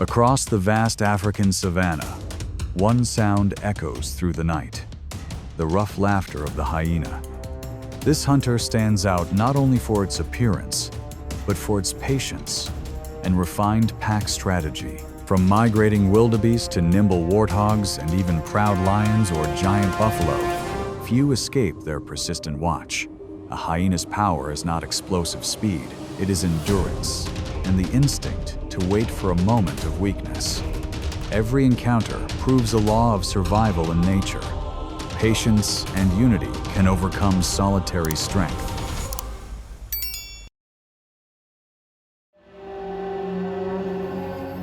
Across the vast African savannah, one sound echoes through the night: the rough laughter of the hyena. This hunter stands out not only for its appearance, but for its patience and refined pack strategy. From migrating wildebeest to nimble warthogs and even proud lions or giant buffalo, few escape their persistent watch. A hyena's power is not explosive speed, it is endurance and the instinct to wait for a moment of weakness. Every encounter proves a law of survival in nature. Patience and unity can overcome solitary strength.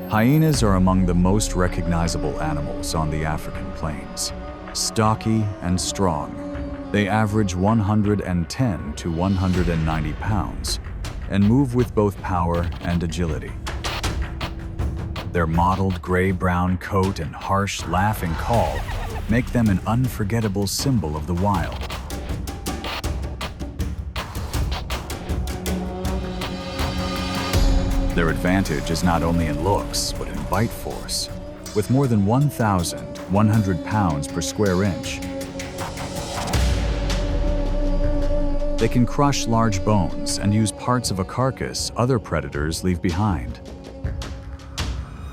Hyenas are among the most recognizable animals on the African plains. Stocky and strong, they average 110 to 190 pounds and move with both power and agility. Their mottled gray-brown coat and harsh, laughing call make them an unforgettable symbol of the wild. Their advantage is not only in looks, but in bite force. With more than 1,100 pounds per square inch, they can crush large bones and use parts of a carcass other predators leave behind.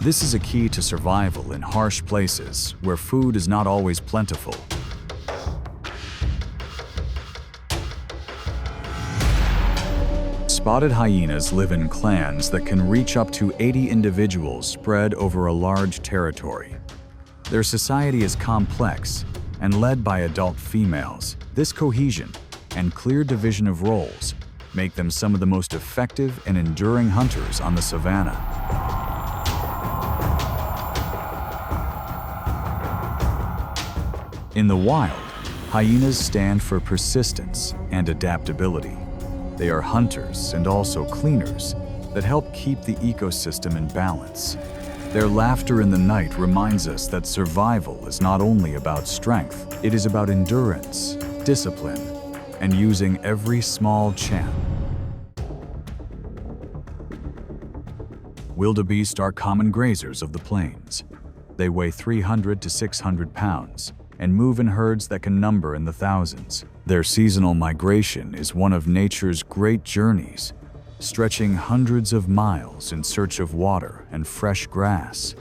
This is a key to survival in harsh places where food is not always plentiful. Spotted hyenas live in clans that can reach up to 80 individuals spread over a large territory. Their society is complex and led by adult females. This cohesion and clear division of roles make them some of the most effective and enduring hunters on the savannah. In the wild, hyenas stand for persistence and adaptability. They are hunters and also cleaners that help keep the ecosystem in balance. Their laughter in the night reminds us that survival is not only about strength, it is about endurance, discipline, and using every small chance. Wildebeest are common grazers of the plains. They weigh 300 to 600 pounds and move in herds that can number in the thousands. Their seasonal migration is one of nature's great journeys, stretching hundreds of miles in search of water and fresh grass.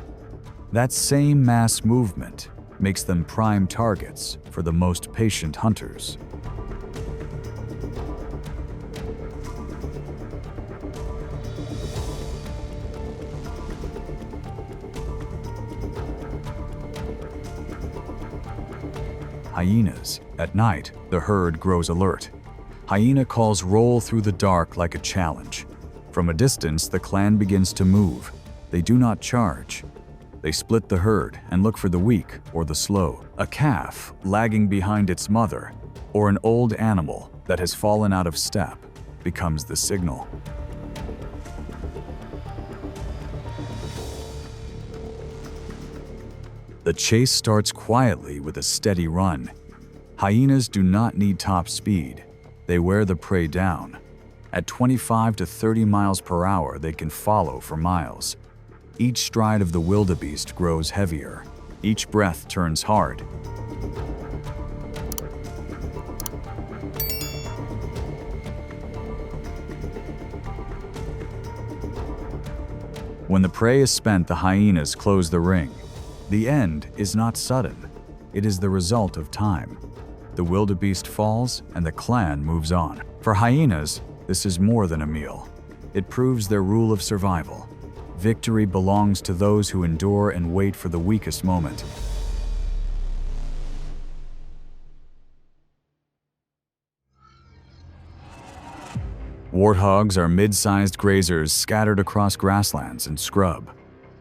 That same mass movement makes them prime targets for the most patient hunters. Hyenas. At night, the herd grows alert. Hyena calls roll through the dark like a challenge. From a distance, the clan begins to move. They do not charge. They split the herd and look for the weak or the slow. A calf lagging behind its mother, or an old animal that has fallen out of step, becomes the signal. The chase starts quietly with a steady run. Hyenas do not need top speed. They wear the prey down. At 25 to 30 miles per hour, they can follow for miles. Each stride of the wildebeest grows heavier. Each breath turns hard. When the prey is spent, the hyenas close the ring. The end is not sudden. It is the result of time. The wildebeest falls and the clan moves on. For hyenas, this is more than a meal. It proves their rule of survival. Victory belongs to those who endure and wait for the weakest moment. Warthogs are mid-sized grazers scattered across grasslands and scrub.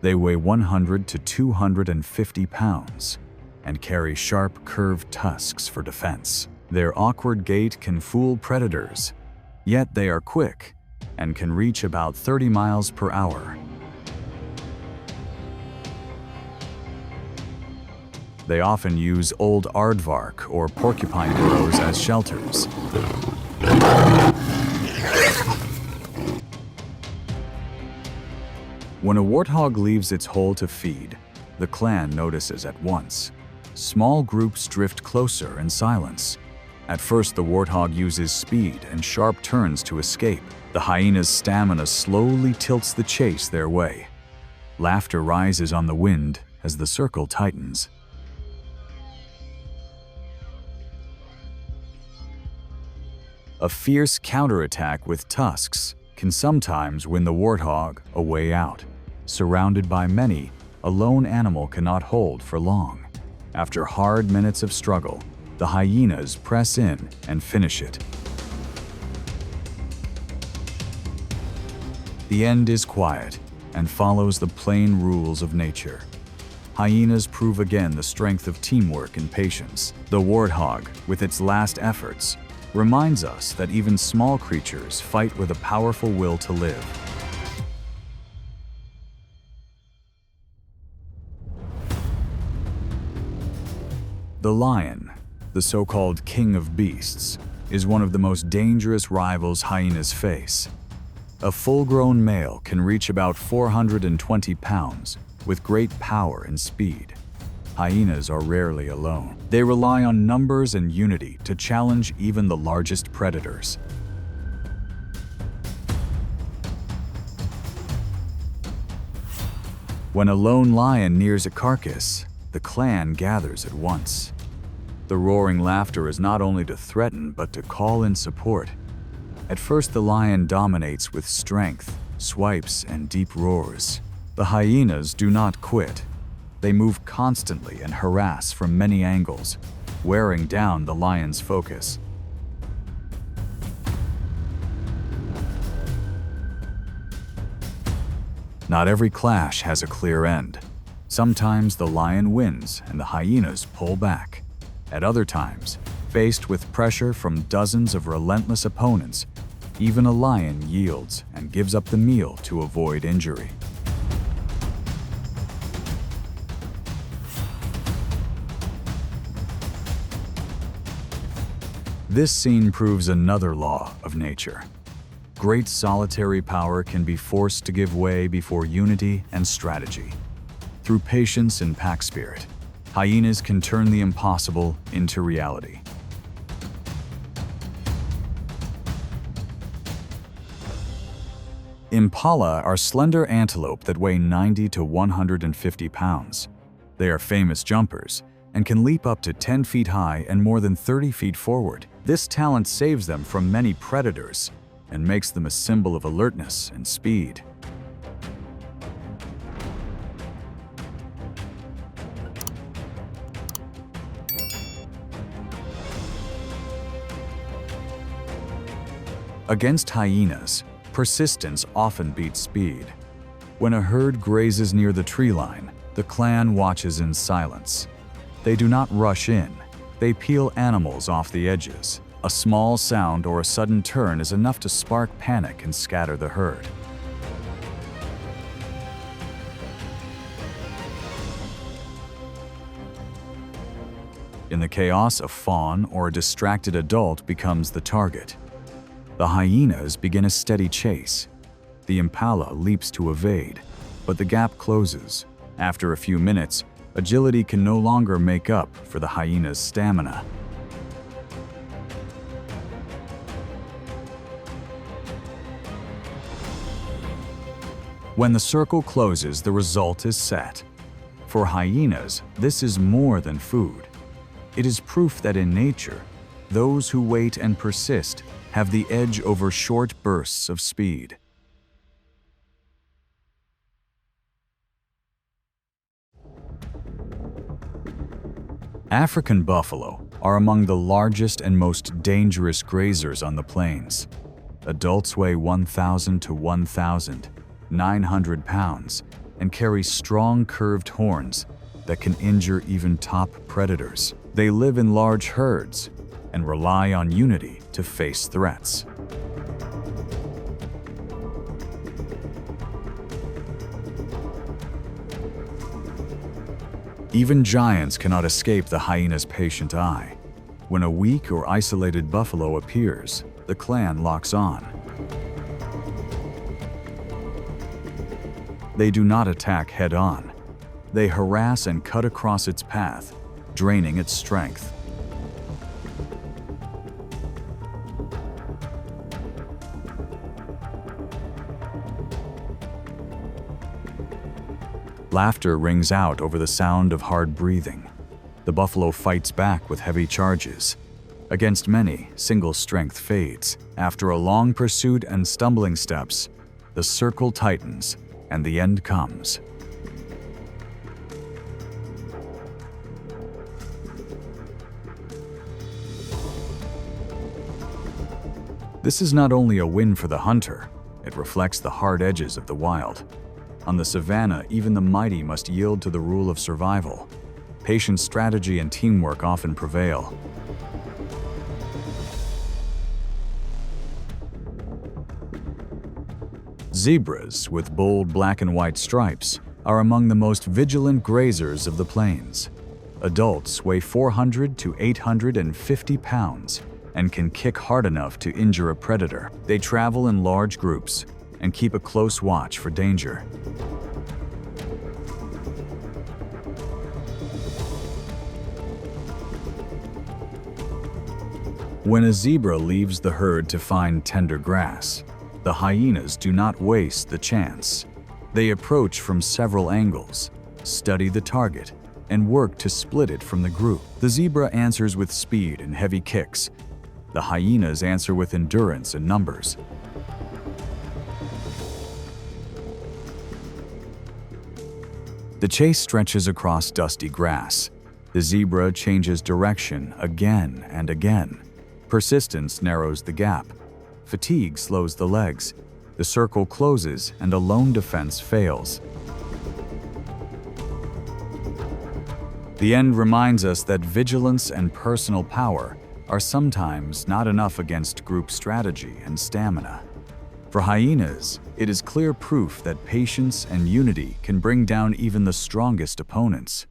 They weigh 100 to 250 pounds and carry sharp, curved tusks for defense. Their awkward gait can fool predators, yet they are quick and can reach about 30 miles per hour. They often use old aardvark or porcupine burrows as shelters. When a warthog leaves its hole to feed, the clan notices at once. Small groups drift closer in silence. At first, the warthog uses speed and sharp turns to escape. The hyena's stamina slowly tilts the chase their way. Laughter rises on the wind as the circle tightens. A fierce counterattack with tusks can sometimes win the warthog a way out. Surrounded by many, a lone animal cannot hold for long. After hard minutes of struggle, the hyenas press in and finish it. The end is quiet and follows the plain rules of nature. Hyenas prove again the strength of teamwork and patience. The warthog, with its last efforts, reminds us that even small creatures fight with a powerful will to live. The lion, the so-called king of beasts, is one of the most dangerous rivals hyenas face. A full-grown male can reach about 420 pounds with great power and speed. Hyenas are rarely alone. They rely on numbers and unity to challenge even the largest predators. When a lone lion nears a carcass, the clan gathers at once. The roaring laughter is not only to threaten but to call in support. At first, the lion dominates with strength, swipes, and deep roars. The hyenas do not quit. They move constantly and harass from many angles, wearing down the lion's focus. Not every clash has a clear end. Sometimes the lion wins and the hyenas pull back. At other times, faced with pressure from dozens of relentless opponents, even a lion yields and gives up the meal to avoid injury. This scene proves another law of nature. Great solitary power can be forced to give way before unity and strategy. Through patience and pack spirit, hyenas can turn the impossible into reality. Impala are slender antelope that weigh 90 to 150 pounds. They are famous jumpers and can leap up to 10 feet high and more than 30 feet forward. This talent saves them from many predators and makes them a symbol of alertness and speed. Against hyenas, persistence often beats speed. When a herd grazes near the tree line, the clan watches in silence. They do not rush in. They peel animals off the edges. A small sound or a sudden turn is enough to spark panic and scatter the herd. In the chaos, a fawn or a distracted adult becomes the target. The hyenas begin a steady chase. The impala leaps to evade, but the gap closes. After a few minutes, agility can no longer make up for the hyena's stamina. When the circle closes, the result is set. For hyenas, this is more than food. It is proof that in nature, those who wait and persist have the edge over short bursts of speed. African buffalo are among the largest and most dangerous grazers on the plains. Adults weigh 1,000 to 1,900 pounds and carry strong curved horns that can injure even top predators. They live in large herds and rely on unity to face threats. Even giants cannot escape the hyena's patient eye. When a weak or isolated buffalo appears, the clan locks on. They do not attack head-on. They harass and cut across its path, draining its strength. Laughter rings out over the sound of hard breathing. The buffalo fights back with heavy charges. Against many, single strength fades. After a long pursuit and stumbling steps, the circle tightens and the end comes. This is not only a win for the hunter, it reflects the hard edges of the wild. On the savannah, even the mighty must yield to the rule of survival. Patience, strategy, and teamwork often prevail. Zebras, with bold black and white stripes, are among the most vigilant grazers of the plains. Adults weigh 400 to 850 pounds and can kick hard enough to injure a predator. They travel in large groups and keep a close watch for danger. When a zebra leaves the herd to find tender grass, the hyenas do not waste the chance. They approach from several angles, study the target, and work to split it from the group. The zebra answers with speed and heavy kicks. The hyenas answer with endurance and numbers. The chase stretches across dusty grass. The zebra changes direction again and again. Persistence narrows the gap. Fatigue slows the legs. The circle closes and a lone defense fails. The end reminds us that vigilance and personal power are sometimes not enough against group strategy and stamina. For hyenas, it is clear proof that patience and unity can bring down even the strongest opponents.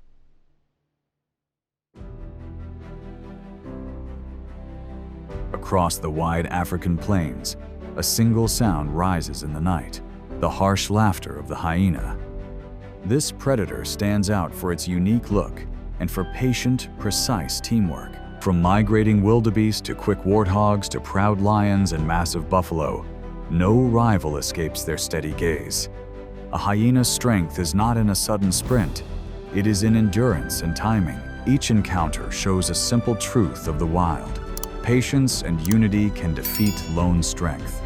Across the wide African plains, a single sound rises in the night, the harsh laughter of the hyena. This predator stands out for its unique look and for patient, precise teamwork. From migrating wildebeest to quick warthogs to proud lions and massive buffalo, no rival escapes their steady gaze. A hyena's strength is not in a sudden sprint. It is in endurance and timing. Each encounter shows a simple truth of the wild. Patience and unity can defeat lone strength.